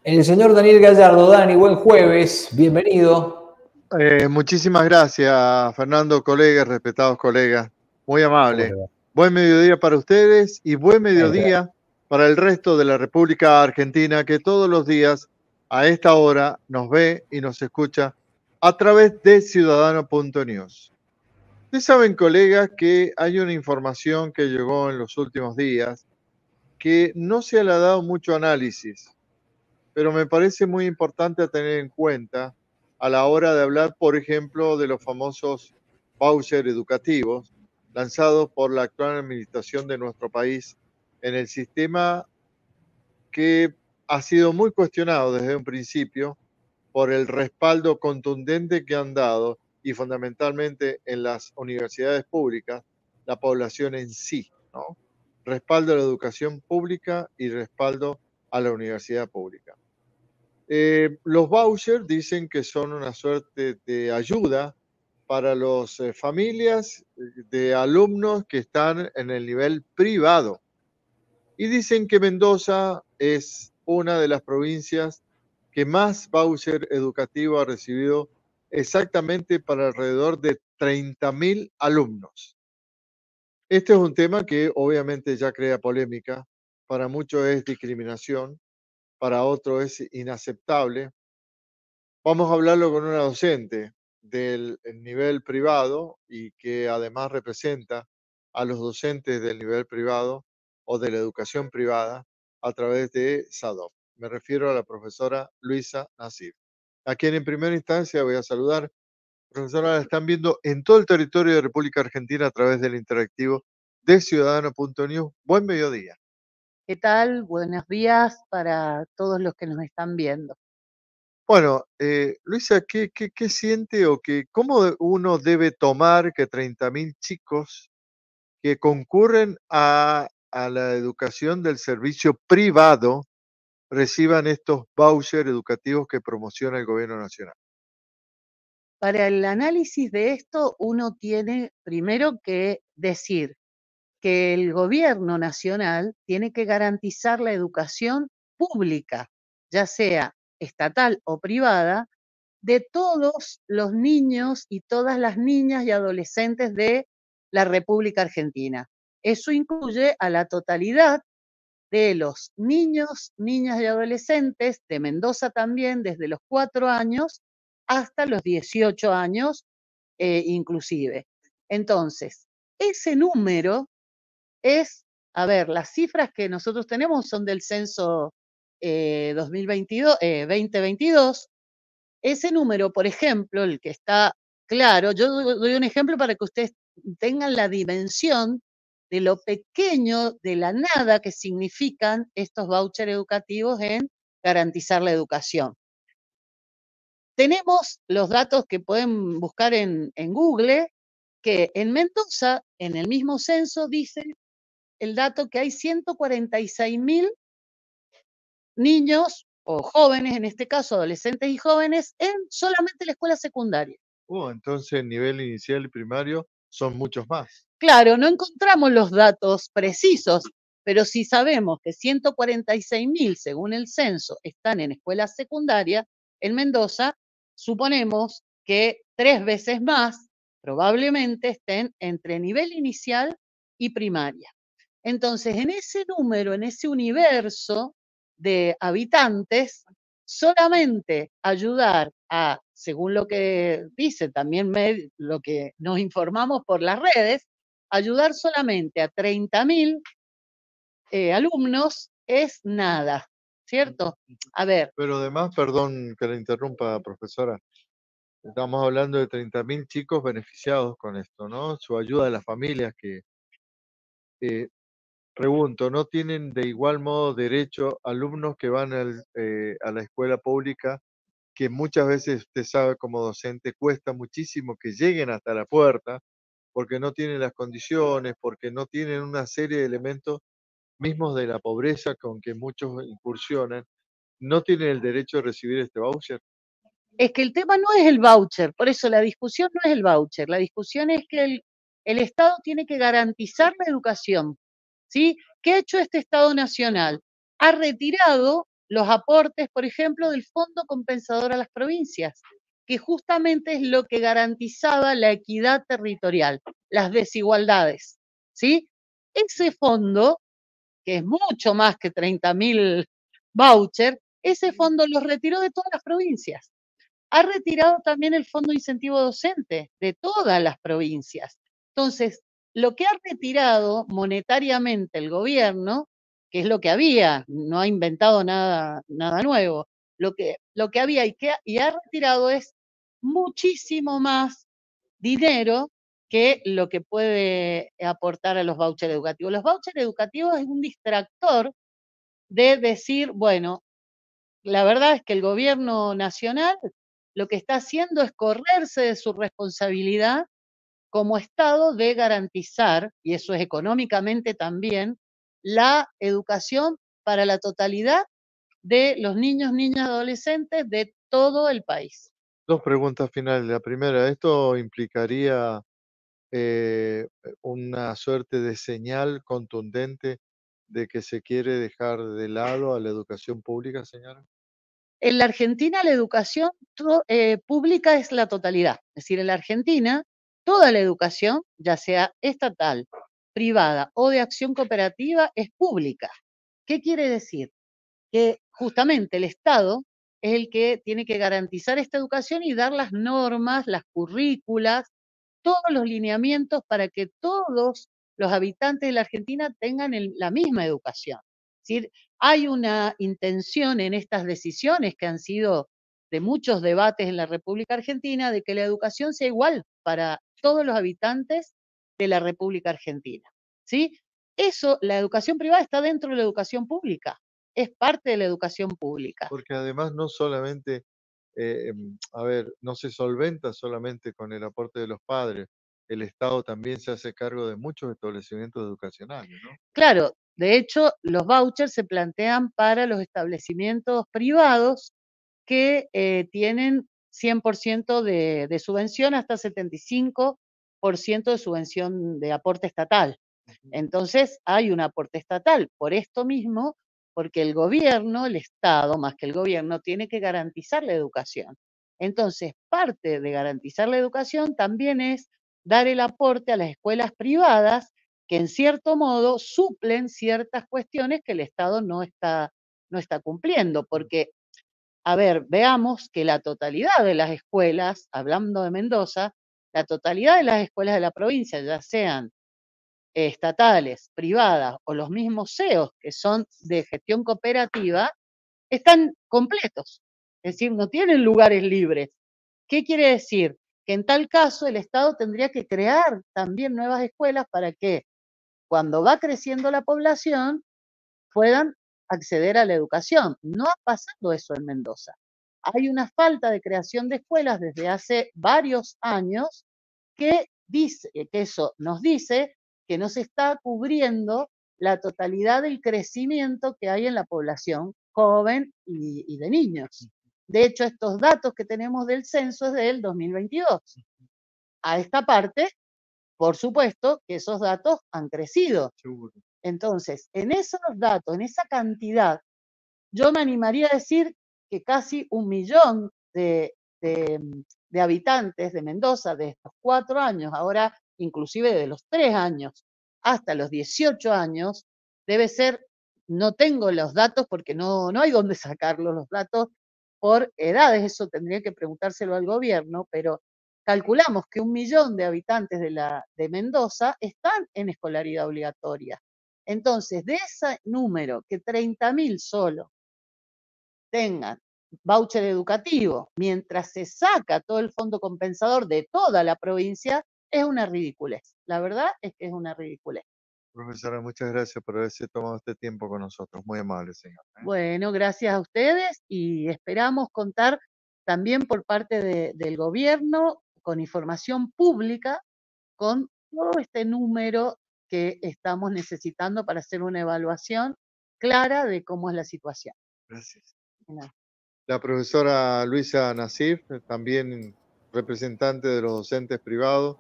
El señor Daniel Gallardo. Dani, buen jueves, bienvenido. Muchísimas gracias, Fernando, colegas, respetados colegas. Muy ¿Cómo le amable. va? Buen mediodía para ustedes y buen Gracias. mediodía para el resto de la República Argentina que todos los días a esta hora nos ve y nos escucha a través de ciudadano.news. Ustedes saben, colegas, que hay una información que llegó en los últimos días que no se le ha dado mucho análisis, pero me parece muy importante a tener en cuenta a la hora de hablar, por ejemplo, de los famosos vouchers educativos lanzados por la actual administración de nuestro país en el sistema que ha sido muy cuestionado desde un principio por el respaldo contundente que han dado y fundamentalmente en las universidades públicas, la población en sí, ¿no? Respaldo a la educación pública y respaldo a la universidad pública. Los vouchers dicen que son una suerte de ayuda para las familias de alumnos que están en el nivel privado. Y dicen que Mendoza es una de las provincias que más voucher educativo ha recibido, exactamente para alrededor de 30.000 alumnos. Este es un tema que obviamente ya crea polémica. Para muchos es discriminación, para otros es inaceptable. Vamos a hablarlo con una docente del nivel privado y que además representa a los docentes del nivel privado o de la educación privada a través de SADOP. Me refiero a la profesora Luisa Nasif, a quien en primera instancia voy a saludar. Profesora, la están viendo en todo el territorio de República Argentina a través del interactivo de ciudadano.news. Buen mediodía. ¿Qué tal? Buenos días para todos los que nos están viendo. Bueno, Luisa, ¿qué siente o cómo uno debe tomar que 30.000 chicos que concurren a la educación del servicio privado reciban estos vouchers educativos que promociona el gobierno nacional? Para el análisis de esto, uno tiene primero que decir que el gobierno nacional tiene que garantizar la educación pública, ya sea estatal o privada, de todos los niños y todas las niñas y adolescentes de la República Argentina. Eso incluye a la totalidad de los niños, niñas y adolescentes de Mendoza también, desde los 4 años hasta los 18 años inclusive. Entonces, ese número es, a ver, las cifras que nosotros tenemos son del censo 2022. Ese número, por ejemplo, el que está claro, yo doy un ejemplo para que ustedes tengan la dimensión de lo pequeño, de la nada que significan estos vouchers educativos en garantizar la educación. Tenemos los datos que pueden buscar en Google, que en Mendoza, en el mismo censo, dice el dato que hay 146.000 niños o jóvenes, en este caso adolescentes y jóvenes, en solamente la escuela secundaria. Entonces el nivel inicial y primario son muchos más. Claro, no encontramos los datos precisos, pero si sabemos que 146.000, según el censo, están en escuelas secundarias, en Mendoza, suponemos que 3 veces más probablemente estén entre nivel inicial y primaria. Entonces, en ese número, en ese universo de habitantes, solamente ayudar a, según lo que dice también lo que nos informamos por las redes, ayudar solamente a 30.000 alumnos es nada, ¿cierto? A ver. Pero además, perdón que le interrumpa, profesora, estamos hablando de 30.000 chicos beneficiados con esto, ¿no? Su ayuda a las familias que, pregunto, ¿no tienen de igual modo derecho alumnos que van a la escuela pública, que muchas veces usted sabe como docente cuesta muchísimo que lleguen hasta la puerta porque no tienen las condiciones, porque no tienen una serie de elementos mismos de la pobreza con que muchos incursionan, no tienen el derecho de recibir este voucher? Es que el tema no es el voucher, por eso la discusión no es el voucher, la discusión es que el Estado tiene que garantizar la educación, ¿sí? ¿Qué ha hecho este Estado nacional? Ha retirado los aportes, por ejemplo, del Fondo Compensador a las provincias, que justamente es lo que garantizaba la equidad territorial, las desigualdades, ¿sí? Ese fondo, que es mucho más que 30.000 vouchers, ese fondo los retiró de todas las provincias. Ha retirado también el Fondo de Incentivo Docente de todas las provincias. Entonces, lo que ha retirado monetariamente el gobierno, que es lo que había, no ha inventado nada nuevo, lo que había y ha retirado es muchísimo más dinero que lo que puede aportar a los vouchers educativos. Los vouchers educativos es un distractor de decir, bueno, la verdad es que el gobierno nacional lo que está haciendo es correrse de su responsabilidad como Estado de garantizar, y eso es económicamente también, la educación para la totalidad de los niños, niñas, adolescentes de todo el país. Dos preguntas finales. La primera, ¿esto implicaría una suerte de señal contundente de que se quiere dejar de lado a la educación pública, señora? En la Argentina la educación pública es la totalidad. Es decir, en la Argentina toda la educación, ya sea estatal, privada o de acción cooperativa, es pública. ¿Qué quiere decir? Que justamente el Estado es el que tiene que garantizar esta educación y dar las normas, las currículas, todos los lineamientos para que todos los habitantes de la Argentina tengan la misma educación. Es decir, hay una intención en estas decisiones que han sido de muchos debates en la República Argentina de que la educación sea igual para todos los habitantes de la República Argentina. ¿Sí? Eso, la educación privada está dentro de la educación pública, es parte de la educación pública. Porque además no solamente, a ver, no se solventa solamente con el aporte de los padres, el Estado también se hace cargo de muchos establecimientos educacionales, ¿no? Claro, de hecho, los vouchers se plantean para los establecimientos privados que tienen 100% de subvención hasta 75% de subvención de aporte estatal. Entonces, hay un aporte estatal. Por esto mismo, porque el gobierno, el Estado, más que el gobierno, tiene que garantizar la educación. Entonces, parte de garantizar la educación también es dar el aporte a las escuelas privadas que en cierto modo suplen ciertas cuestiones que el Estado no está cumpliendo, porque a ver, veamos que la totalidad de las escuelas, hablando de Mendoza, la totalidad de las escuelas de la provincia, ya sean estatales, privadas o los mismos CEOs que son de gestión cooperativa, están completos. Es decir, no tienen lugares libres. ¿Qué quiere decir? Que en tal caso el Estado tendría que crear también nuevas escuelas para que cuando va creciendo la población puedan acceder a la educación. No ha pasado eso en Mendoza. Hay una falta de creación de escuelas desde hace varios años que eso nos dice que no se está cubriendo la totalidad del crecimiento que hay en la población joven y de niños. De hecho, estos datos que tenemos del censo es del 2022. A esta parte, por supuesto, que esos datos han crecido. Seguro. Entonces, en esos datos, en esa cantidad, yo me animaría a decir que casi 1.000.000 de habitantes de Mendoza de estos 4 años, ahora inclusive de los 3 años hasta los 18 años, debe ser, no tengo los datos porque no hay dónde sacarlos los datos por edades, eso tendría que preguntárselo al gobierno, pero calculamos que 1.000.000 de habitantes de Mendoza están en escolaridad obligatoria. Entonces, de ese número, que 30.000 solo tengan voucher educativo, mientras se saca todo el fondo compensador de toda la provincia, es una ridiculez. La verdad es que es una ridiculez. Profesora, muchas gracias por haberse tomado este tiempo con nosotros. Muy amable, señor. Bueno, gracias a ustedes y esperamos contar también por parte del gobierno con información pública, con todo este número que estamos necesitando para hacer una evaluación clara de cómo es la situación. Gracias. No. La profesora Luisa Nasif, también representante de los docentes privados,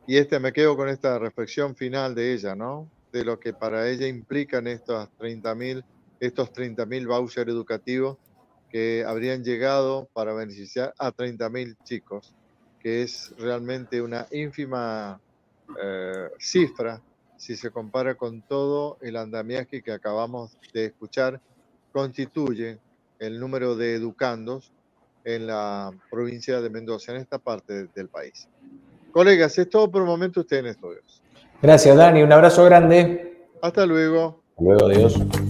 y me quedo con esta reflexión final de ella, ¿no? De lo que para ella implican estas 30.000 estos 30.000 vouchers educativos que habrían llegado para beneficiar a 30.000 chicos, que es realmente una ínfima cifra si se compara con todo el andamiaje que acabamos de escuchar, constituye el número de educandos en la provincia de Mendoza, en esta parte del país. Colegas, es todo por el momento, ustedes en estudios. Gracias, Dani. Un abrazo grande. Hasta luego. Hasta luego, adiós.